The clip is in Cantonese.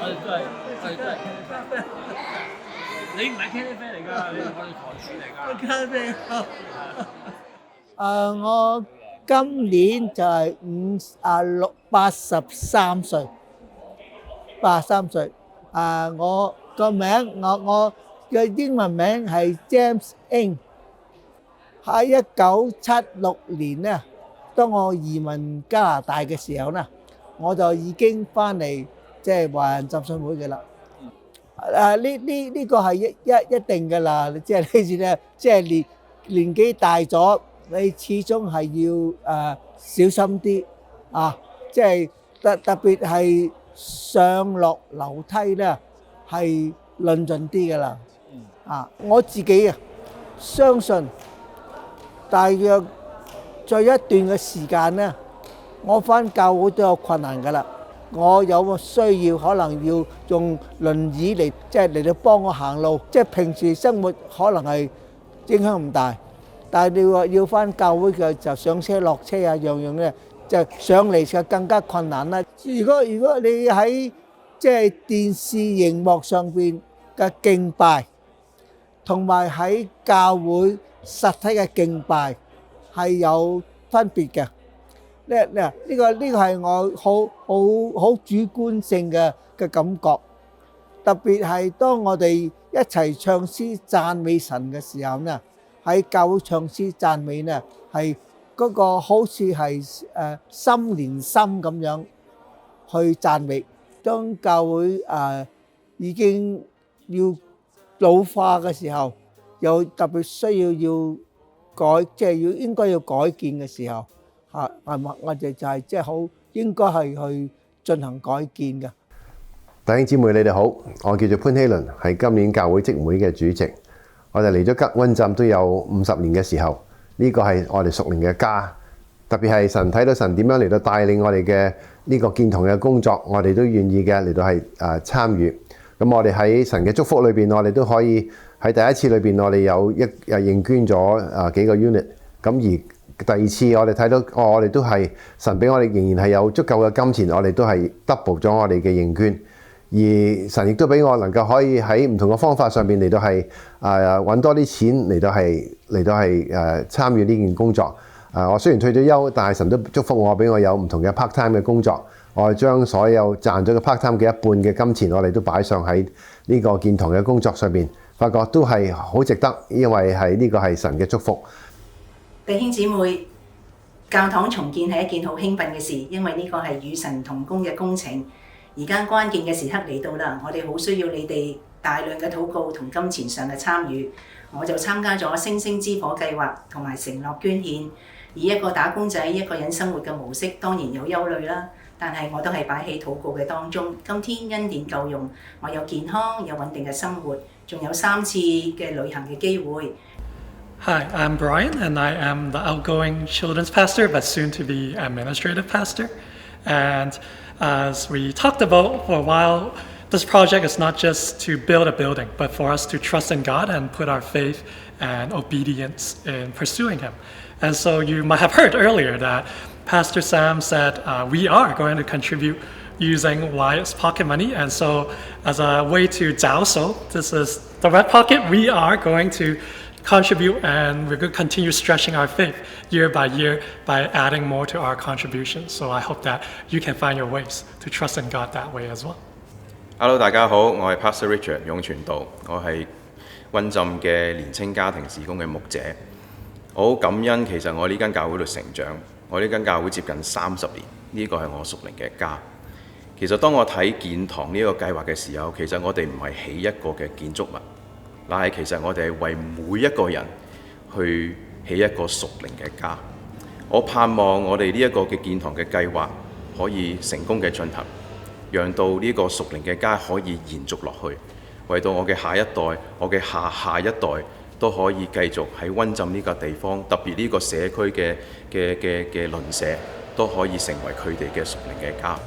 我哋都係。你唔係茄喱啡嚟㗎，你我哋台柱嚟㗎。茄喱啡。我今年就係83歲。83歲。我個名我嘅英文名係 James Ing。喺1976年咧，當我移民加拿大嘅時候咧，我就已經翻嚟即係華人浸信會嘅啦。呢個係一定嘅啦，即係呢次咧，即係年紀大咗，你始終係要小心啲啊！即係特別係上落樓梯咧，係論盡啲嘅啦。我自己相信。大約在一段嘅時間咧，我返教會都有困難㗎啦。我有個需要，可能要用輪椅嚟，即係嚟到幫我行路。即係平時生活可能係影響唔大，但係你話要返教會嘅就上車落車啊，樣樣咧就上嚟就更加困難啦。如果你喺即係電視熒幕上邊嘅敬拜，同埋喺教會實體嘅敬拜係有分別嘅。呢個係我好主觀性嘅感覺。特別係當我哋一齊唱詩讚美神嘅時候咧，喺教會唱詩讚美咧，係嗰個好似係心連心咁樣去讚美。當教會已經要老化嘅時候，有特別需要改，即係應該要改建嘅時候，我哋就係即係好應該係去進行改建嘅。弟兄姊妹，你哋好，我叫做潘希倫，係今年教會職會嘅主席。我哋嚟咗溫浸都有50年嘅時候，呢個係我哋屬靈嘅家。特別係神睇到神點樣嚟到帶領我哋嘅呢個建堂嘅工作，我哋都願意嘅嚟到係參與。咁我哋喺神嘅祝福裏邊，我哋都可以喺第一次裏邊，我哋有認捐咗幾個 unit。咁而第二次我哋睇到，我哋都係神俾我哋仍然係有足夠嘅金錢，我哋都係 double 咗我哋嘅認捐。而神亦都俾我能夠可以喺唔同嘅方法上邊嚟到係揾多啲錢嚟到係參與呢件工作。我雖然退咗休，但係神都祝福我，俾我有唔同嘅 part time 嘅工作。我哋將所有賺咗嘅 part time 嘅一半嘅金錢，我哋都擺上喺呢個建堂嘅工作上邊，發覺都係好值得，因為呢個係神嘅祝福。弟兄姊妹，教堂重建係一件好興奮嘅事，因為呢個係與神同工嘅工程。而家關鍵嘅時刻嚟到啦，我哋好需要你哋大量嘅禱告同金錢上嘅參與。我就參加咗星星之火計劃同埋承諾捐獻。以一個打工仔一個人生活嘅模式，當然有憂慮啦，但係我都係擺喺禱告嘅當中。今天恩典夠用，我有健康有穩定嘅生活，仲有3次嘅旅行嘅機會。Hi, I'm Brian, and I am the outgoing children's pastor, but soon to be administrative pastor. And as we talked about for a while, this project is not just to build a building, but for us to trust in God and put our faith and obedience in pursuing Him. And so you might have heard earlier that Pastor Sam said we are going to contribute using Wyatt's pocket money. And so as a way to 找數, this is the red pocket, we are going to contribute, and we're going to continue stretching our faith year by year by adding more to our contributions. So I hope that you can find your ways to trust in God that way as well. Hello， 大家好，我係 Pastor Richard 永傳道，我係溫浸嘅年青家庭事工嘅牧者。我好感恩，其實我呢間教會度成長，我呢間教會接近30年，呢個係我屬靈嘅家。其實當我睇建堂呢個計劃嘅時候，其實我哋唔係起一個嘅建築物，但係其實我哋係為每一個人去起一個屬靈嘅家。我盼望我哋呢一個嘅建堂嘅計劃可以成功嘅進行，讓到呢個屬靈嘅家可以延續落去，為到我嘅下一代、我嘅下一代都可以繼續喺溫浸呢個地方，特別呢個社區嘅鄰舍都可以成為佢哋嘅屬靈嘅家。